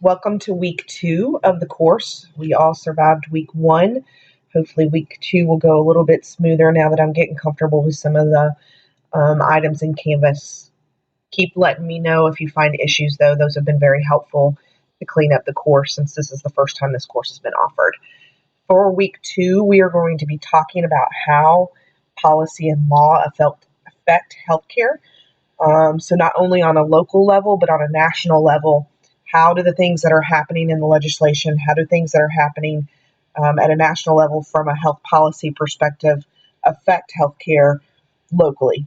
Welcome to week 2 of the course. We all survived week 1. Hopefully week 2 will go a little bit smoother now that I'm getting comfortable with some of the items in Canvas. Keep letting me know if you find issues, though. Those have been very helpful to clean up the course since this is the first time this course has been offered. For week 2, we are going to be talking about how policy and law affect healthcare. So not only on a local level, but on a national level. How do the things that are happening in the legislation, how do things that are happening at a national level from a health policy perspective affect healthcare locally?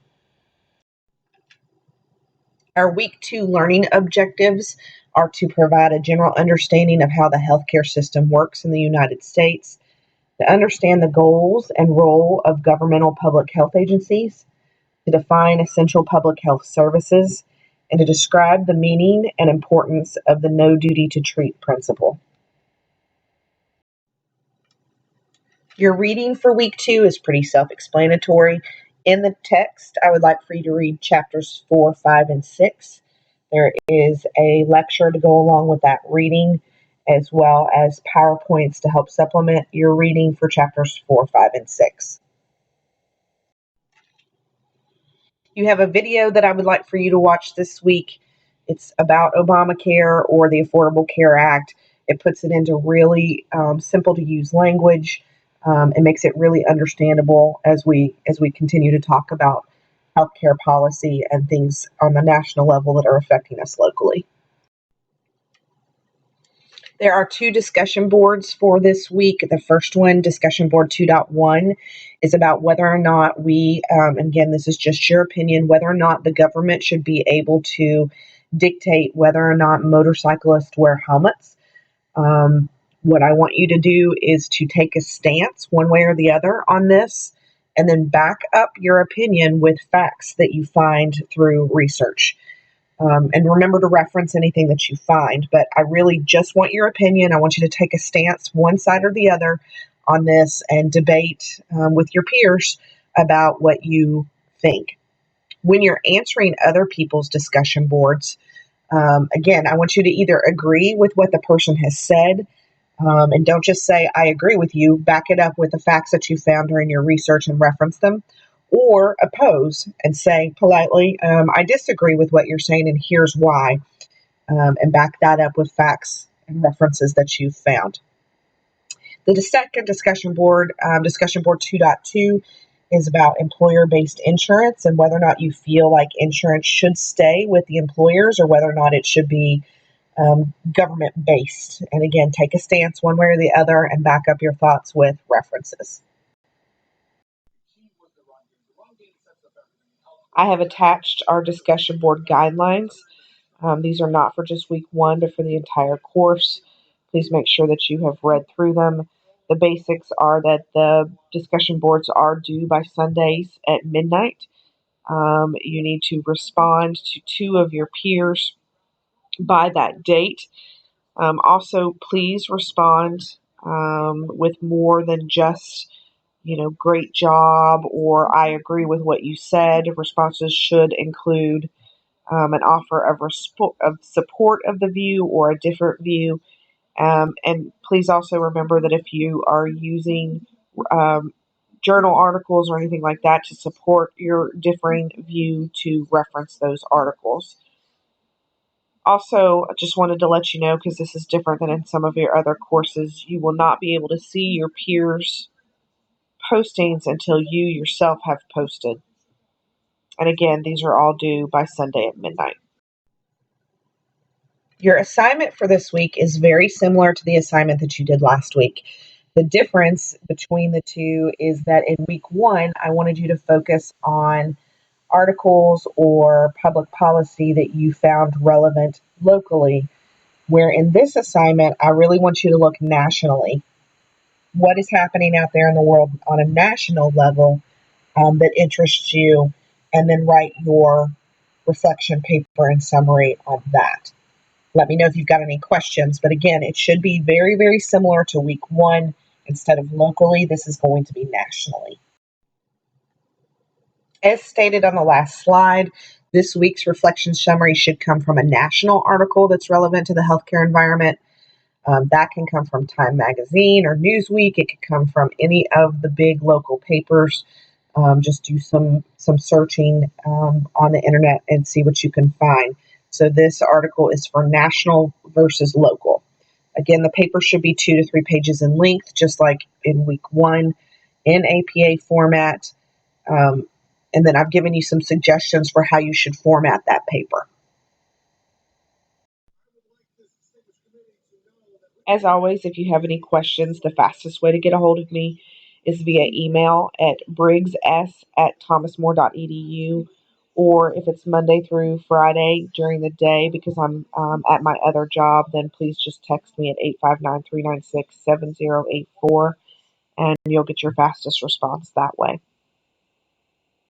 Our week 2 learning objectives are to provide a general understanding of how the healthcare system works in the United States, to understand the goals and role of governmental public health agencies, to define essential public health services, and to describe the meaning and importance of the no duty to treat principle. Your reading for week 2 is pretty self-explanatory. In the text, I would like for you to read chapters 4, 5, and 6. There is a lecture to go along with that reading, as well as PowerPoints to help supplement your reading for chapters 4, 5, and 6. You have a video that I would like for you to watch this week. It's about Obamacare or the Affordable Care Act. It puts it into really simple to use language and makes it really understandable as we continue to talk about healthcare policy and things on the national level that are affecting us locally. There are 2 discussion boards for this week. The first one, discussion board 2.1, is about whether or not we, and again, this is just your opinion, whether or not the government should be able to dictate whether or not motorcyclists wear helmets. What I want you to do is to take a stance one way or the other on this, and then back up your opinion with facts that you find through research. And remember to reference anything that you find. But I really just want your opinion. I want you to take a stance, one side or the other, on this and debate with your peers about what you think. When you're answering other people's discussion boards, again, I want you to either agree with what the person has said, and don't just say, I agree with you, back it up with the facts that you found during your research and reference them, or oppose and say politely, I disagree with what you're saying and here's why, and back that up with facts and references that you've found. The second discussion board 2.2, is about employer-based insurance and whether or not you feel like insurance should stay with the employers or whether or not it should be government-based. And again, take a stance one way or the other and back up your thoughts with references. I have attached our discussion board guidelines. These are not for just week 1, but for the entire course. Please make sure that you have read through them. The basics are that the discussion boards are due by Sundays at midnight. You need to respond to 2 of your peers by that date. Also, please respond with more than just great job, or I agree with what you said. Responses should include an offer of support of the view or a different view. And please also remember that if you are using journal articles or anything like that to support your differing view, to reference those articles. Also, I just wanted to let you know, because this is different than in some of your other courses, you will not be able to see your peers' postings until you yourself have posted. And again, these are all due by Sunday at midnight. Your assignment for this week is very similar to the assignment that you did last week. The difference between the two is that in week 1, I wanted you to focus on articles or public policy that you found relevant locally, where in this assignment, I really want you to look nationally. What is happening out there in the world on a national level that interests you, and then write your reflection paper and summary on that. Let me know if you've got any questions, but again, it should be very, very similar to week 1. Instead of locally, this is going to be nationally. As stated on the last slide, This week's reflection summary should come from a national article that's relevant to the healthcare environment. That can come from Time Magazine or Newsweek. It could come from any of the big local papers. Just do some searching on the internet and see what you can find. So this article is for national versus local. Again, the paper should be 2 to 3 pages in length, just like in week 1, in APA format. And then I've given you some suggestions for how you should format that paper. As always, if you have any questions, the fastest way to get a hold of me is via email at briggs@thomasmore.edu, or if it's Monday through Friday during the day because I'm at my other job, then please just text me at 859-396-7084, and you'll get your fastest response that way.